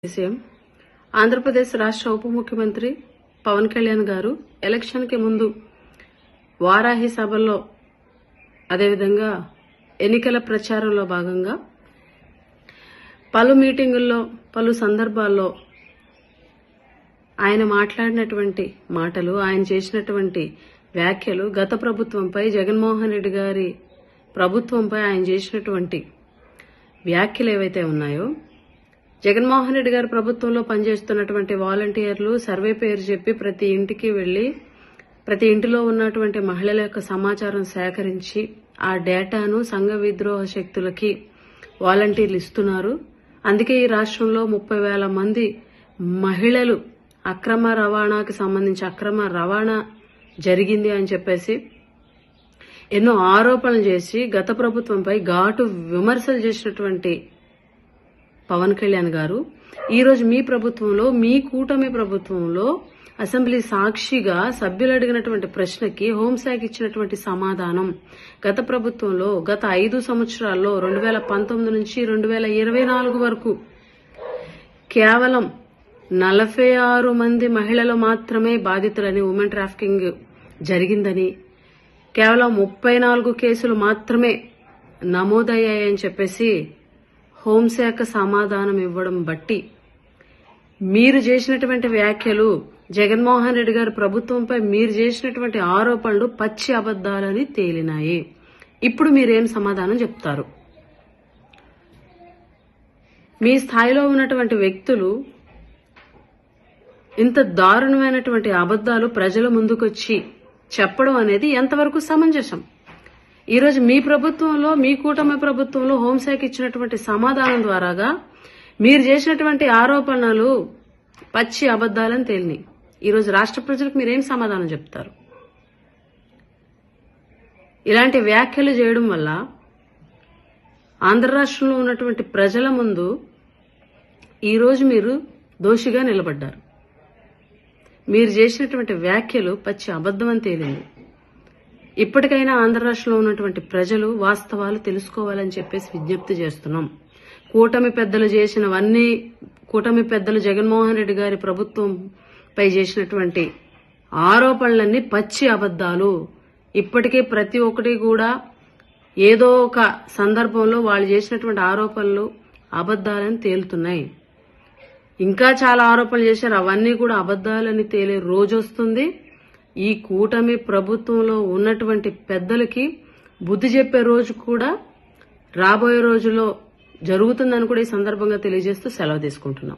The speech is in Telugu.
విషయం ఆంధ్రప్రదేశ్ రాష్ట్ర ఉప ముఖ్యమంత్రి పవన్ కళ్యాణ్ గారు ఎలక్షన్ కి ముందు వారాహి సభల్లో అదేవిధంగా ఎన్నికల ప్రచారంలో భాగంగా పలు మీటింగుల్లో పలు సందర్భాల్లో ఆయన మాట్లాడినటువంటి మాటలు, ఆయన చేసినటువంటి వ్యాఖ్యలు గత ప్రభుత్వంపై, జగన్మోహన్ రెడ్డి గారి ప్రభుత్వంపై ఆయన చేసినటువంటి వ్యాఖ్యలు ఏవైతే ఉన్నాయో, జగన్మోహన్ రెడ్డి గారి ప్రభుత్వంలో పనిచేస్తున్నటువంటి వాలంటీర్లు సర్వే పేరు చెప్పి ప్రతి ఇంటికి వెళ్లి ప్రతి ఇంటిలో ఉన్నటువంటి మహిళల యొక్క సమాచారం సేకరించి ఆ డేటాను సంఘ విద్రోహ శక్తులకి వాలంటీర్లు ఇస్తున్నారు. అందుకే ఈ రాష్ట్రంలో 30,000 మంది మహిళలు అక్రమ రవాణాకి సంబంధించి అక్రమ రవాణా జరిగింది అని చెప్పేసి ఎన్నో ఆరోపణలు చేసి గత ప్రభుత్వంపై ఘాటు విమర్శలు చేసినటువంటి పవన్ కళ్యాణ్ గారు ఈరోజు మీ ప్రభుత్వంలో, మీ కూటమి ప్రభుత్వంలో అసెంబ్లీ సాక్షిగా సభ్యులు అడిగినటువంటి ప్రశ్నకి హోంశాఖ ఇచ్చినటువంటి సమాధానం, గత ప్రభుత్వంలో గత 5 సంవత్సరాల్లో 2019 నుంచి 2024 వరకు కేవలం 46 మంది మహిళలు మాత్రమే బాధితులని, ఉమెన్ ట్రాఫికింగ్ జరిగిందని, కేవలం 34 కేసులు మాత్రమే నమోదయ్యాయని చెప్పేసి హోంశాఖ సమాధానం ఇవ్వడం బట్టి మీరు చేసినటువంటి వ్యాఖ్యలు, జగన్మోహన్ రెడ్డి గారి ప్రభుత్వంపై మీరు చేసినటువంటి ఆరోపణలు పచ్చి అబద్దాలని తేలినాయి. ఇప్పుడు మీరేం సమాధానం చెప్తారు? మీ స్థాయిలో ఉన్నటువంటి వ్యక్తులు ఇంత దారుణమైనటువంటి అబద్దాలు ప్రజల ముందుకొచ్చి చెప్పడం అనేది ఎంతవరకు సమంజసం? ఈరోజు మీ ప్రభుత్వంలో, మీ కూటమి ప్రభుత్వంలో హోంశాఖ ఇచ్చినటువంటి సమాధానం ద్వారాగా మీరు చేసినటువంటి ఆరోపణలు పచ్చి అబద్దాలని తేలినాయి. ఈరోజు రాష్ట్ర ప్రజలకు మీరేం సమాధానం చెప్తారు? ఇలాంటి వ్యాఖ్యలు చేయడం వల్ల ఆంధ్ర రాష్ట్రంలో ఉన్నటువంటి ప్రజల ముందు ఈరోజు మీరు దోషిగా నిలబడ్డారు. మీరు చేసినటువంటి వ్యాఖ్యలు పచ్చి అబద్దం అని తేలింది. ఇప్పటికైనా ఆంధ్ర రాష్ట్రంలో ఉన్నటువంటి ప్రజలు వాస్తవాలు తెలుసుకోవాలని చెప్పేసి విజ్ఞప్తి చేస్తున్నాం. కూటమి పెద్దలు చేసినవన్నీ, కూటమి పెద్దలు జగన్మోహన్ రెడ్డి గారి ప్రభుత్వంపై చేసినటువంటి ఆరోపణలన్నీ పచ్చి అబద్దాలు. ఇప్పటికే ప్రతి ఒక్కటి కూడా ఏదో ఒక సందర్భంలో వాళ్ళు చేసినటువంటి ఆరోపణలు అబద్దాలని తేలుతున్నాయి. ఇంకా చాలా ఆరోపణలు చేశారు, అవన్నీ కూడా అబద్దాలని తేలే రోజు వస్తుంది. ఈ కూటమి ప్రభుత్వంలో ఉన్నటువంటి పెద్దలకి బుద్ధి చెప్పే రోజు కూడా రాబోయే రోజుల్లో జరుగుతుందని కూడా ఈ సందర్భంగా తెలియజేస్తూ సెలవు తీసుకుంటున్నాం.